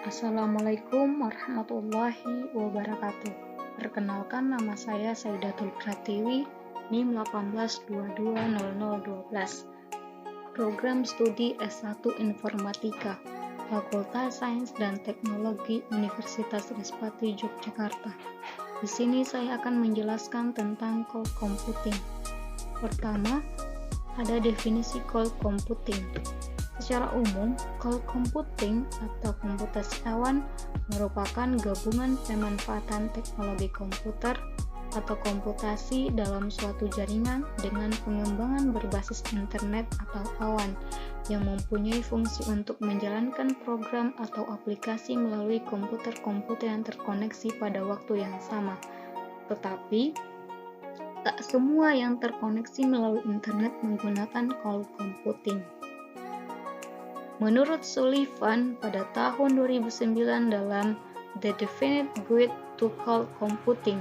Assalamualaikum warahmatullahi wabarakatuh. Perkenalkan, nama saya Saidatul Pratiwi, NIM 18220012. Program Studi S1 Informatika, Fakultas Sains dan Teknologi Universitas Respati Yogyakarta. Di sini saya akan menjelaskan tentang cloud computing. Pertama, ada definisi cloud computing. Secara umum, cloud computing atau komputasi awan merupakan gabungan pemanfaatan teknologi komputer atau komputasi dalam suatu jaringan dengan pengembangan berbasis internet atau awan yang mempunyai fungsi untuk menjalankan program atau aplikasi melalui komputer-komputer yang terkoneksi pada waktu yang sama. Tetapi, tak semua yang terkoneksi melalui internet menggunakan cloud computing. Menurut Sullivan pada tahun 2009 dalam The Definite Guide to Cloud Computing,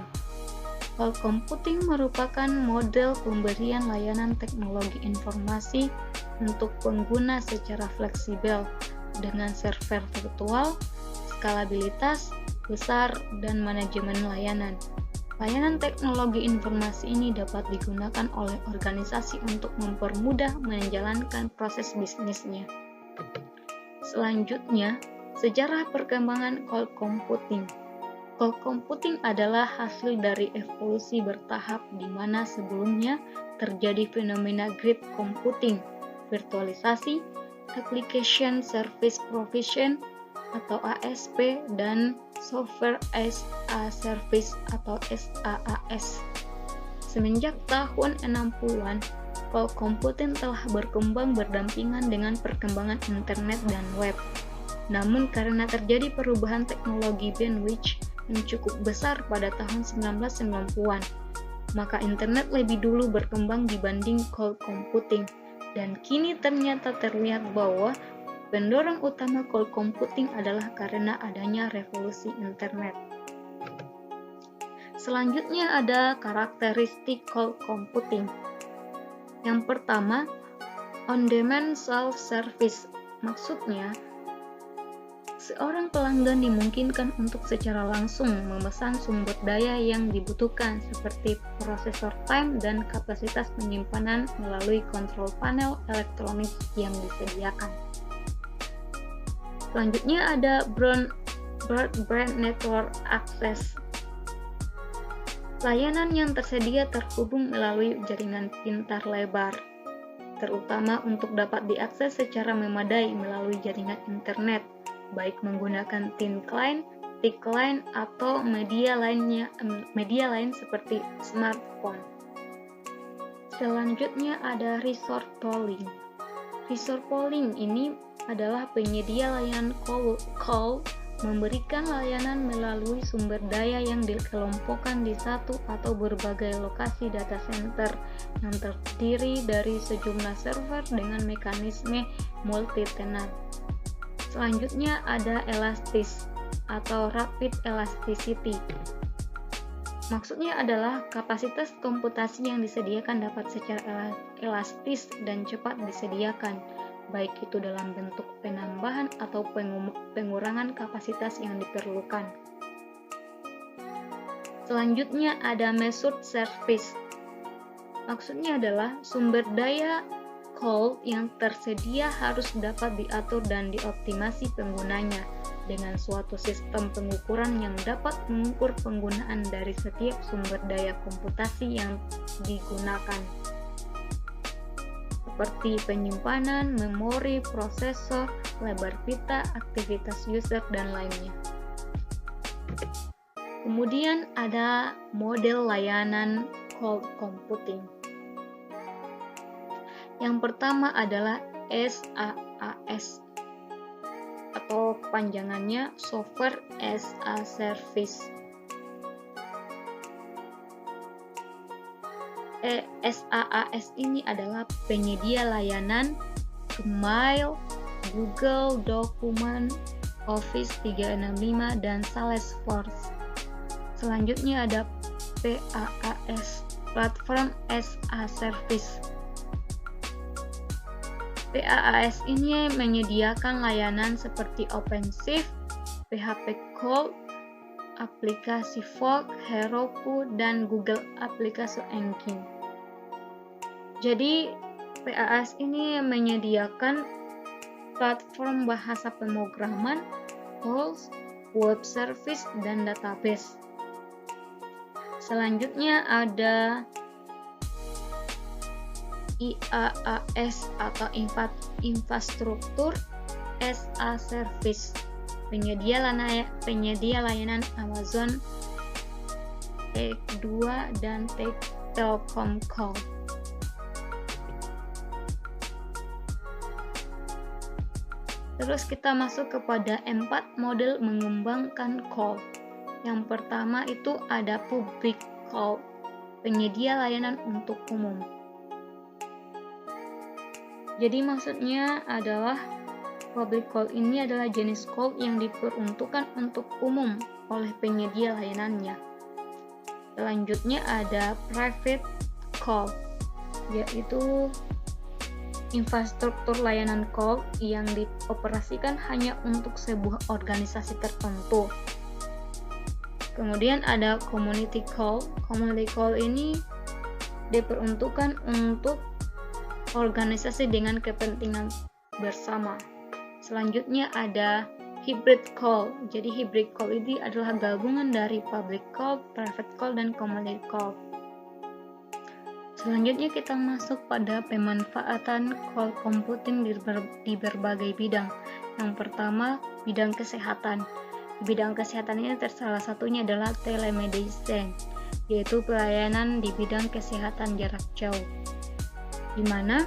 cloud computing merupakan model pemberian layanan teknologi informasi untuk pengguna secara fleksibel dengan server virtual, skalabilitas besar, dan manajemen layanan. Layanan teknologi informasi ini dapat digunakan oleh organisasi untuk mempermudah menjalankan proses bisnisnya. Selanjutnya, sejarah perkembangan cloud computing. Cloud computing adalah hasil dari evolusi bertahap di mana sebelumnya terjadi fenomena grid computing, virtualisasi, application service provision atau ASP, dan software as a service atau SaaS. Semenjak tahun 60-an, cloud computing telah berkembang berdampingan dengan perkembangan internet dan web. Namun karena terjadi perubahan teknologi bandwidth yang cukup besar pada tahun 1990-an, maka internet lebih dulu berkembang dibanding cloud computing, dan kini ternyata terlihat bahwa pendorong utama cloud computing adalah karena adanya revolusi internet. Selanjutnya ada karakteristik cloud computing. Yang pertama, on-demand self-service. Maksudnya, seorang pelanggan dimungkinkan untuk secara langsung memesan sumber daya yang dibutuhkan seperti prosesor time dan kapasitas penyimpanan melalui kontrol panel elektronik yang disediakan. Selanjutnya ada broadband network access. Layanan yang tersedia terhubung melalui jaringan pintar lebar, terutama untuk dapat diakses secara memadai melalui jaringan internet, baik menggunakan thin client, thick client, atau media lain seperti smartphone. Selanjutnya ada resource pooling. Resource pooling ini adalah penyedia layanan cloud memberikan layanan melalui sumber daya yang dikelompokkan di satu atau berbagai lokasi data center yang terdiri dari sejumlah server dengan mekanisme multi-tenant. Selanjutnya ada elastis atau rapid elasticity. Maksudnya adalah kapasitas komputasi yang disediakan dapat secara elastis dan cepat disediakan, baik itu dalam bentuk penambahan atau pengurangan kapasitas yang diperlukan. Selanjutnya ada measured service. Maksudnya adalah sumber daya cloud yang tersedia harus dapat diatur dan dioptimasi penggunanya dengan suatu sistem pengukuran yang dapat mengukur penggunaan dari setiap sumber daya komputasi yang digunakan, seperti penyimpanan, memori, prosesor, lebar pita, aktivitas user, dan lainnya. Kemudian ada model layanan cloud computing. Yang pertama adalah SaaS atau kepanjangannya Software as a Service. SaaS ini adalah penyedia layanan Gmail, Google Document, Office 365, dan Salesforce. Selanjutnya ada PaaS, Platform as a Service. PaaS ini menyediakan layanan seperti OpenShift, PHP Call, aplikasi Fork, Heroku, dan Google Aplikasi Engine. Jadi PAS ini menyediakan platform bahasa pemrograman, tools, web service, dan database. Selanjutnya ada IaaS atau infrastruktur as a service, penyedia layanan Amazon, Take2, dan Telkomcall. Terus kita masuk kepada 4 model mengembangkan call. Yang pertama itu ada public call, penyedia layanan untuk umum. Jadi maksudnya adalah public call ini adalah jenis call yang diperuntukkan untuk umum oleh penyedia layanannya. Selanjutnya ada private call, yaitu infrastruktur layanan call yang dioperasikan hanya untuk sebuah organisasi tertentu. Kemudian ada community call. Community call ini diperuntukkan untuk organisasi dengan kepentingan bersama. Selanjutnya ada hybrid call. Jadi hybrid call ini adalah gabungan dari public call, private call, dan community call. Selanjutnya kita masuk pada pemanfaatan call computing di berbagai bidang. Yang pertama, bidang kesehatan. Di bidang kesehatan ini salah satunya adalah telemedicine, yaitu pelayanan di bidang kesehatan jarak jauh, di mana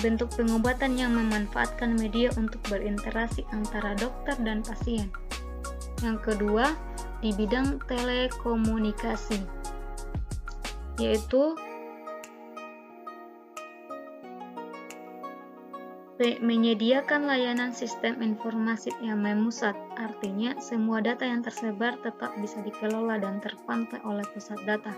bentuk pengobatan yang memanfaatkan media untuk berinteraksi antara dokter dan pasien. Yang kedua, di bidang telekomunikasi, yaitu menyediakan layanan sistem informasi yang memusat, artinya semua data yang tersebar tetap bisa dikelola dan terpantau oleh pusat data.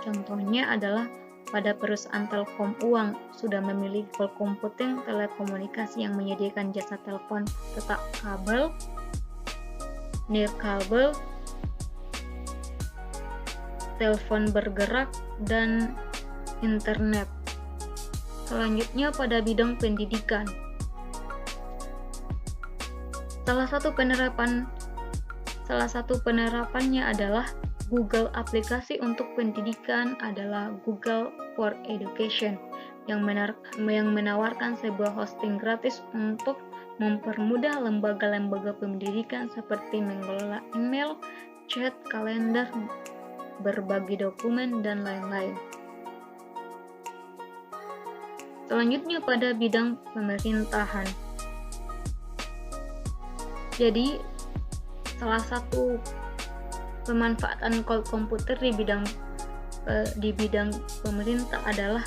Contohnya adalah pada perusahaan Telkom Uang sudah memiliki call computing telekomunikasi yang menyediakan jasa telepon tetap kabel, nirkabel, telepon bergerak, dan internet. Selanjutnya pada bidang pendidikan. Salah satu penerapannya adalah Google aplikasi untuk pendidikan adalah Google for Education yang menawarkan sebuah hosting gratis untuk mempermudah lembaga-lembaga pendidikan seperti mengelola email, chat, kalender, berbagi dokumen, dan lain-lain. Selanjutnya pada bidang pemerintahan. Jadi salah satu pemanfaatan call komputer di bidang pemerintah adalah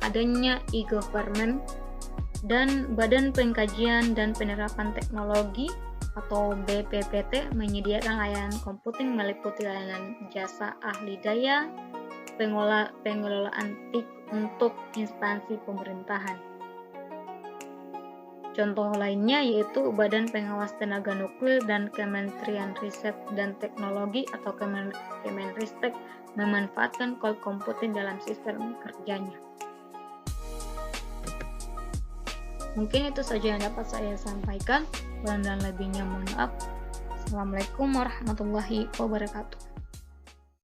adanya e-government dan Badan Pengkajian dan Penerapan Teknologi atau BPPT menyediakan layanan computing meliputi layanan jasa ahli daya, pengelolaan TIK untuk instansi pemerintahan. Contoh lainnya yaitu Badan Pengawas Tenaga Nuklir dan Kementerian Riset dan Teknologi atau Kemenristek memanfaatkan call computing dalam sistem kerjanya. Mungkin itu saja yang dapat saya sampaikan. Kurang dan lebihnya mohon maaf. Assalamualaikum warahmatullahi wabarakatuh.